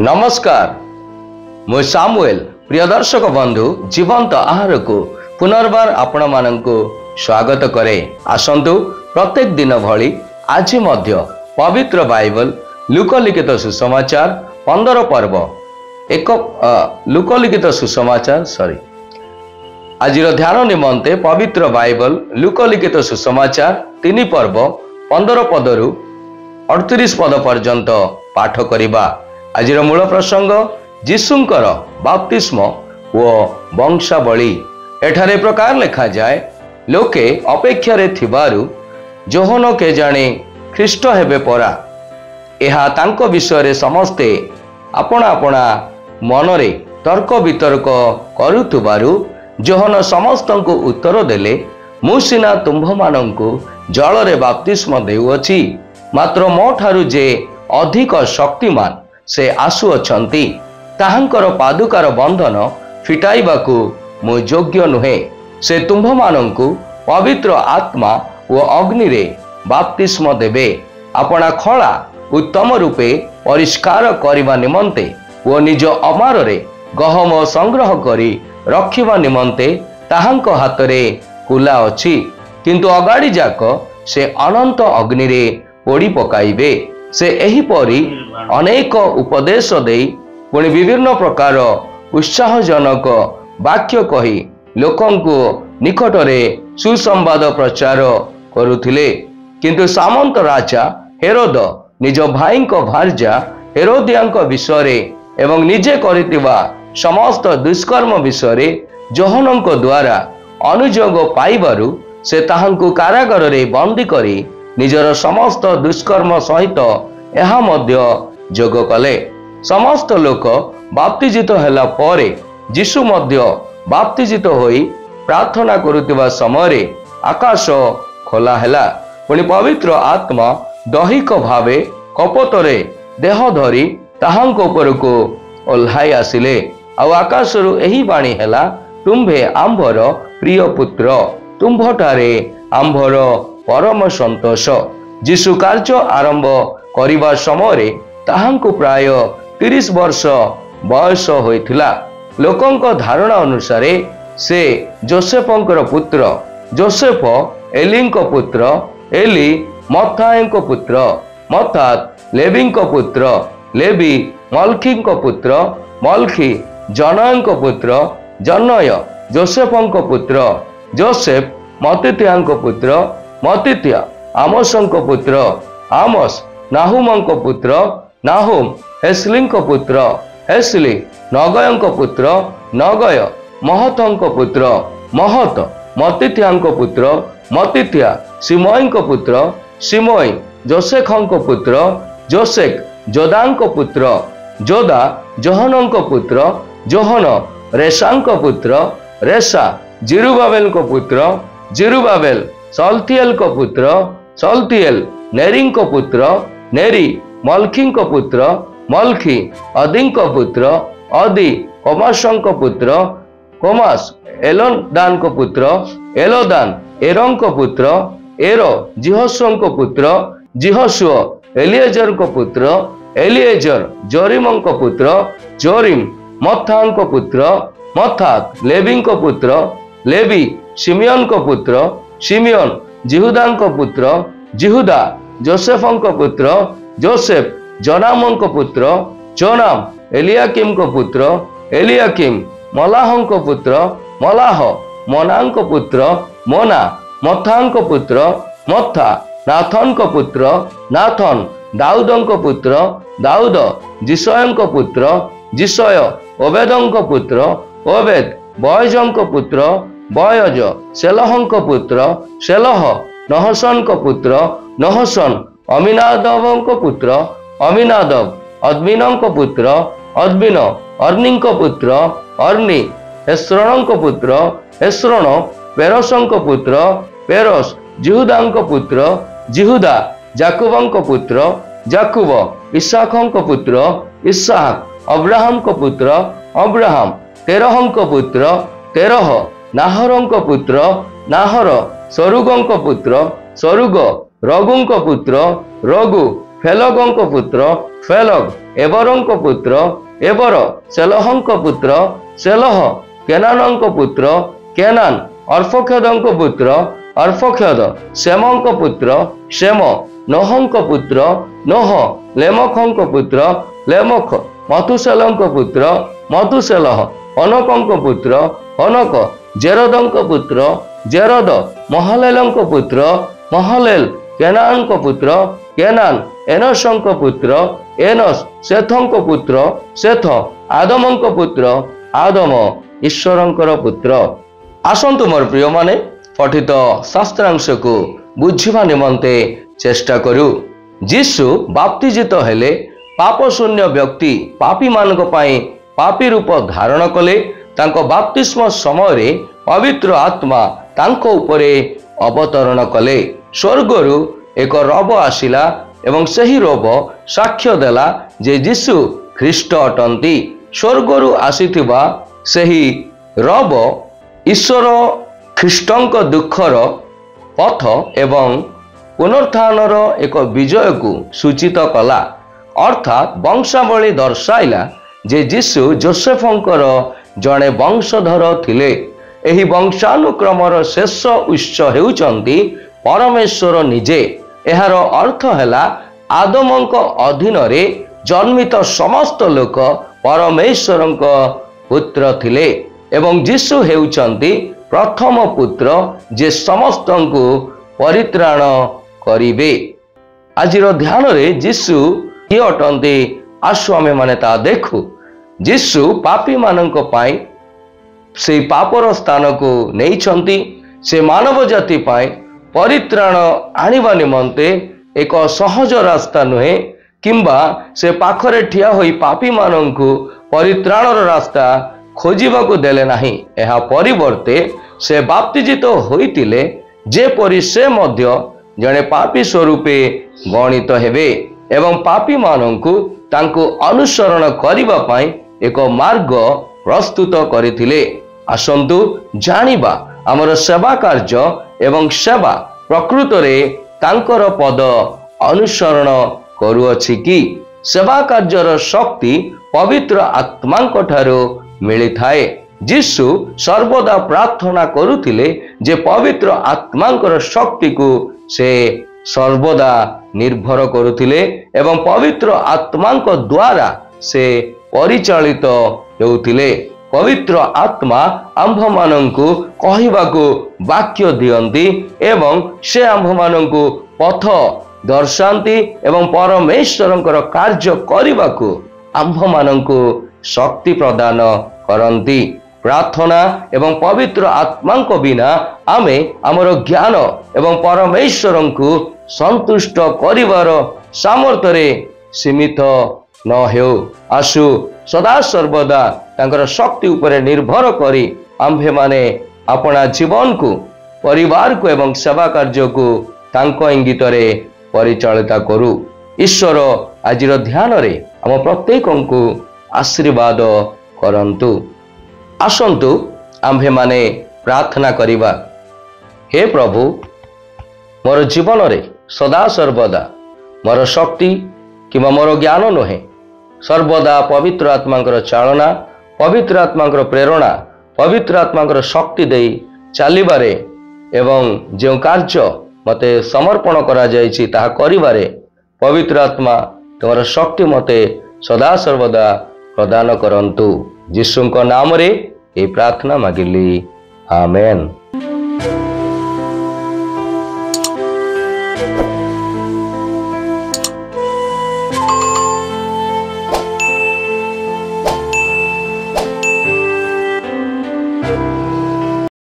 नमस्कार मु सामुएल प्रिय दर्शक बंधु जीवंत आहार को पुनर्बार आपण मानंको स्वागत करे। आसंतु प्रत्येक दिन भली आज मध्य पवित्र बाइबल लुकलिखित सुसमाचार 15 पर्व एक लुकलिखित सुसमाचार आज ध्यान निमंते पवित्र बाइबल लुकलिखित सुसमाचार 3 पर्व 15 पदरु 38 पद पर्यंत पाठ करिबा। आज मूल प्रसंग जीशुंकर बाप्तिस्म व वंशावली। एठारे प्रकार लिखा जाए, लोके अपेक्षारे थिबारु जोहन के जाने ख्रीष्ट हेबे परा। एहा तांको विषय समस्ते अपना अपना मनरे तर्क वितर्क करुथुबारु जोहन समस्तंको उत्तर देले, मु सिना तुम्भ मानंकु जलरे बाप्तिस्म देउअछि, मात्र मो ठारु जे अधिक शक्तिमान से आसु अछंती, ताहांकर पादुकार बंधन फिटाइबाकू मु योग्य नुहे। से तुम्भ मानंकु पवित्र आत्मा व अग्नि रे बाप्तिस्म देबे। अपना खला उत्तम रूपे परिष्कार करिबा निमंते व निज अमार रे गहम संग्रह करी रखिबा निमंते ताहांक हाथ रे कुला अछि, किंतु अगाड़ी जाक से अनंत अग्नि रे पोड़ी पकाइबे। से एहिपरि अनेक उपदेश देई पुणी विभिन्न प्रकार उत्साहजनक वाक्य कही लोकंको निकटरे सुसंवाद प्रचार करुथिले। किंतु सामंत राजा हेरोद निज भाईंक भार्या हेरोदियांक विषय एवं निजे करितिबा समस्त दुष्कर्म विषय जोहनंक द्वारा अनुजोग पाइबारु से ताहांकु कारागार रे बंदी करी निजर समस्त दुष्कर्म सहित यह मध्य जोग कले। समस्त लोक बाप्तिजित हेला परे जीशु मध्य बाप्तिजित होई प्रार्थना करुतिबा समय आकाश खोला हेला। पुणी पवित्र आत्मा दैहिक भावे कपतरे देह धरी ताहांक उपरको ओल्हाई आसिले। आउ आकाशरु एही बाणी हेला, तुम्भे आंभर प्रिय पुत्र, तुम्भटारे आंभर परम संतोष। जीशु कार्य आरंभ करिबा समय ताहांकु प्राय 30 वर्ष बयस होइथिला। लोकंक धारणा अनुसार से जोसेफंकर पुत्र, जोसेफ एलींक पुत्र, एली मत्थायंक पुत्र, मत्तात लेवींक पुत्र, लेवी मल्खींक पुत्र, मल्खी जनयंक पुत्र, जनय जोसेफंक पुत्र, जोसेफ मत्तित्यांक पुत्र, मत्तित्या आमोसंक पुत्र, आमोस नाहुमंक पुत्र, नाहुम हेस्लिंक पुत्र, हेस्ली नगयंक पुत्र, नगय महतंक पुत्र, महत मत्तित्यांक पुत्र, मत्तित्या सिमोयंक पुत्र, सिमोय जोसेखंक पुत्र, जोसेख जोदांक पुत्र, जोदा जोहनंक पुत्र, जोहन रेशांक पुत्र, रेशा जिरुबाबेलक पुत्र, जिरुबाबेल सल्तियेलक पुत्र, सल्तियेल नेरींक पुत्र, नेरी मल्खींक पुत्र, मल्खी अदींक पुत्र, अदी कोमासंक पुत्र, कोमास एलोदानक पुत्र, एलोदान एरोंक पुत्र, एरो जिहोशुवंक पुत्र, जिहोशुव एलिएजरक पुत्र, एलिएजर जोरीमंक पुत्र, जोरीम मत्थांक पुत्र, मत्तात लेवींक पुत्र, लेवी शिमियोनक पुत्र, शिमियोन जिहुदांक पुत्र, जिहुदा जोसेफंक पुत्र, जोसेफ जोनामंक पुत्र, जोनाम एलियाकिमक पुत्र, एलियाकिम मलाहंक पुत्र, मलाह मोनांक पुत्र, मोना मत्थांक पुत्र, मत्था नाथनक पुत्र, नाथन दाऊदंक पुत्र, दाऊद जिसयंक पुत्र, जिसय ओबेदंक पुत्र, ओबेद बयजंक पुत्र, बयज सेलहंक पुत्र, सेलह नहसनक पुत्र, नहसन अमीनादबंक पुत्र, अमीनादब अदमिनंक पुत्र, अदमिन अर्निंक पुत्र, अर्नी हेस्रोनंक पुत्र, हेस्रोन पेरोसंक पुत्र, पेरोस जिहुदांक पुत्र, जिहुदा जाकुबंक पुत्र, जाकुब इसाखंक पुत्र, इसाक अब्राहमक पुत्र, अब्राहम तेरहंक पुत्र, तेरह नाहरंक पुत्र, नाहर सरुगंक पुत्र, सरुग रघुंक पुत्र, रघु फेलगंक पुत्र, फेलग ଏବରଙ୍କ ପୁତ୍ର, ଏବର ସେଲହଙ୍କ ପୁତ୍ର, ସେଲହ କେନାନଙ୍କ ପୁତ୍ର, କେନାନ ଅର୍ଫକ୍ଷଦଙ୍କ ପୁତ୍ର, ଅର୍ଫକ୍ଷଦ ଶେମଙ୍କ ପୁତ୍ର, ଶେମ ନୋହଙ୍କ ପୁତ୍ର, ନୋହ ଲେମଖଙ୍କ ପୁତ୍ର, ଲେମଖ ମଥୁସେଲଙ୍କ ପୁତ୍ର, ମଥୁସେଲହ ଅନକଙ୍କ ପୁତ୍ର, ଅନକ ଜେରଦଙ୍କ ପୁତ୍ର, ଜେରଦ ମହଲେଲଙ୍କ ପୁତ୍ର, ମହଲେଲ କେନାନଙ୍କ ପୁତ୍ର, କେନାନ ଏନସଙ୍କ ପୁତ୍ର, ଏନସ ସେଥଙ୍କ ପୁତ୍ର, ସେଥ ଆଦମଙ୍କ ପୁତ୍ର, ଆଦମ ଈଶ୍ୱରଙ୍କର ପୁତ୍ର। ଆସନ୍ତୁ ମୋର ପ୍ରିୟମାନେ, ପଠିତ ଶାସ୍ତ୍ରାଂଶକୁ ବୁଝିବା ନିମନ୍ତେ ଚେଷ୍ଟା କରୁ। ଯୀଶୁ ବାପ୍ତିଜିତ ହେଲେ ପାପ ଶୂନ୍ୟ ବ୍ୟକ୍ତି ପାପୀମାନଙ୍କ ପାଇଁ ପାପୀ ରୂପ ଧାରଣ କଲେ। ତାଙ୍କ ବାପ୍ତିସ୍ମ ସମୟରେ ପବିତ୍ର ଆତ୍ମା ତାଙ୍କ ଉପରେ ଅବତରଣ କଲେ। ସ୍ୱର୍ଗରୁ ଏକ ରବ ଆସିଲା ଏବଂ ସେହି ରବ ସାକ୍ଷ୍ୟ ଦେଲା ଯେ ଯୀଶୁ ଖ୍ରୀଷ୍ଟ ଅଟନ୍ତି। ସ୍ୱର୍ଗରୁ ଆସିଥିବା ସେହି ରବ ଈଶ୍ୱର ଖ୍ରୀଷ୍ଟଙ୍କ ଦୁଃଖର ପଥ ଏବଂ ପୁନରୁତ୍ଥାନର ଏକ ବିଜୟକୁ ସୂଚିତ କଲା, ଅର୍ଥାତ୍ ବଂଶାବଳୀ ଦର୍ଶାଇଲା ଯେ ଯୀଶୁ ଯୋସେଫଙ୍କର ଜଣେ ବଂଶଧର ଥିଲେ। ଏହି ବଂଶାନୁକ୍ରମର ଶେଷ ଉତ୍ସ ହେଉଛନ୍ତି ପରମେଶ୍ୱର ନିଜେ। ଏହାର ଅର୍ଥ ହେଲା ଆଦମଙ୍କ ଅଧୀନରେ ଜନ୍ମିତ ସମସ୍ତ ଲୋକ ପରମେଶ୍ୱରଙ୍କ ପୁତ୍ର ଥିଲେ ଏବଂ ଯୀଶୁ ହେଉଛନ୍ତି ପ୍ରଥମ ପୁତ୍ର ଯେ ସମସ୍ତଙ୍କୁ ପରିତ୍ରାଣ କରିବେ। ଆଜିର ଧ୍ୟାନରେ ଯୀଶୁ କିଏ ଅଟନ୍ତି? ଆସୁ ଆମେମାନେ ତାହା ଦେଖୁ। ଯୀଶୁ ପାପୀମାନଙ୍କ ପାଇଁ ସେହି ପାପର ସ୍ଥାନକୁ ନେଇଛନ୍ତି। ସେ ମାନବ ଜାତି ପାଇଁ ପରିତ୍ରାଣ ଆଣିବା ନିମନ୍ତେ ଏକ ସହଜ ରାସ୍ତା ନୁହେଁ, କିମ୍ବା ସେ ପାଖରେ ଠିଆ ହୋଇ ପାପୀମାନଙ୍କୁ ପରିତ୍ରାଣର ରାସ୍ତା ଖୋଜିବାକୁ ଦେଲେ ନାହିଁ। ଏହା ପରିବର୍ତ୍ତେ ସେ ବାପ୍ତିଜିତ ହୋଇଥିଲେ ଯେପରି ସେ ମଧ୍ୟ ଜଣେ ପାପୀ ସ୍ୱରୂପେ ଗଣିତ ହେବେ ଏବଂ ପାପୀମାନଙ୍କୁ ତାଙ୍କୁ ଅନୁସରଣ କରିବା ପାଇଁ ଏକ ମାର୍ଗ ପ୍ରସ୍ତୁତ କରିଥିଲେ। ଆସନ୍ତୁ ଜାଣିବା ଆମର ସେବା କାର୍ଯ୍ୟ ଏବଂ ସେବା ପ୍ରକୃତରେ ତାଙ୍କର ପଦ ଅନୁସରଣ କରୁଅଛି କି? ସେବା କାର୍ଯ୍ୟର ଶକ୍ତି ପବିତ୍ର ଆତ୍ମାଙ୍କ ଠାରୁ ମିଳିଥାଏ। ଯୀଶୁ ସର୍ବଦା ପ୍ରାର୍ଥନା କରୁଥିଲେ ଯେ ପବିତ୍ର ଆତ୍ମାଙ୍କର ଶକ୍ତିକୁ ସେ ସର୍ବଦା ନିର୍ଭର କରୁଥିଲେ ଏବଂ ପବିତ୍ର ଆତ୍ମାଙ୍କ ଦ୍ୱାରା ସେ ପରିଚାଳିତ ହେଉଥିଲେ। ପବିତ୍ର ଆତ୍ମା ଆମ୍ଭମାନଙ୍କୁ କହିବାକୁ ବାକ୍ୟ ଦିଅନ୍ତି ଏବଂ ସେ ଆମ୍ଭମାନଙ୍କୁ ପଥ ଦର୍ଶାନ୍ତି ଏବଂ ପରମେଶ୍ୱରଙ୍କର କାର୍ଯ୍ୟ କରିବାକୁ ଆମ୍ଭମାନଙ୍କୁ ଶକ୍ତି ପ୍ରଦାନ କରନ୍ତି। ପ୍ରାର୍ଥନା ଏବଂ ପବିତ୍ର ଆତ୍ମାଙ୍କ ବିନା ଆମେ ଆମର ଜ୍ଞାନ ଏବଂ ପରମେଶ୍ୱରଙ୍କୁ ସନ୍ତୁଷ୍ଟ କରିବାର ସାମର୍ଥ୍ୟରେ ସୀମିତ ନ ହେଉ। ଆସୁ ସଦାସର୍ବଦା ତାଙ୍କର ଶକ୍ତି ଉପରେ ନିର୍ଭର କରି ଆମ୍ଭେମାନେ ଆପଣା ଜୀବନକୁ, ପରିବାରକୁ ଏବଂ ସେବା କାର୍ଯ୍ୟକୁ ତାଙ୍କ ଇଙ୍ଗିତରେ ପରିଚାଳିତ କରୁ। ଈଶ୍ୱର ଆଜିର ଧ୍ୟାନରେ ଆମ ପ୍ରତ୍ୟେକଙ୍କୁ ଆଶୀର୍ବାଦ କରନ୍ତୁ। ଆସନ୍ତୁ ଆମ୍ଭେମାନେ ପ୍ରାର୍ଥନା କରିବା। ହେ ପ୍ରଭୁ, ମୋର ଜୀବନରେ ସଦାସର୍ବଦା ମୋର ଶକ୍ତି କିମ୍ବା ମୋର ଜ୍ଞାନ ନୁହେଁ, ସର୍ବଦା ପବିତ୍ର ଆତ୍ମାଙ୍କର ଚାଳନା, ପବିତ୍ର ଆତ୍ମାଙ୍କର ପ୍ରେରଣା, ପବିତ୍ର ଆତ୍ମାଙ୍କର ଶକ୍ତି ଦେଇ ଚାଲିବାରେ ଏବଂ ଯେଉଁ କାର୍ଯ୍ୟ ମୋତେ ସମର୍ପଣ କରାଯାଇଛି ତାହା କରିବାରେ ପବିତ୍ର ଆତ୍ମା ତୁମର ଶକ୍ତି ମୋତେ ସଦାସର୍ବଦା ପ୍ରଦାନ କରନ୍ତୁ। ଯୀଶୁଙ୍କ ନାମରେ ଏହି ପ୍ରାର୍ଥନା ମାଗିଲି, ଆମେନ୍।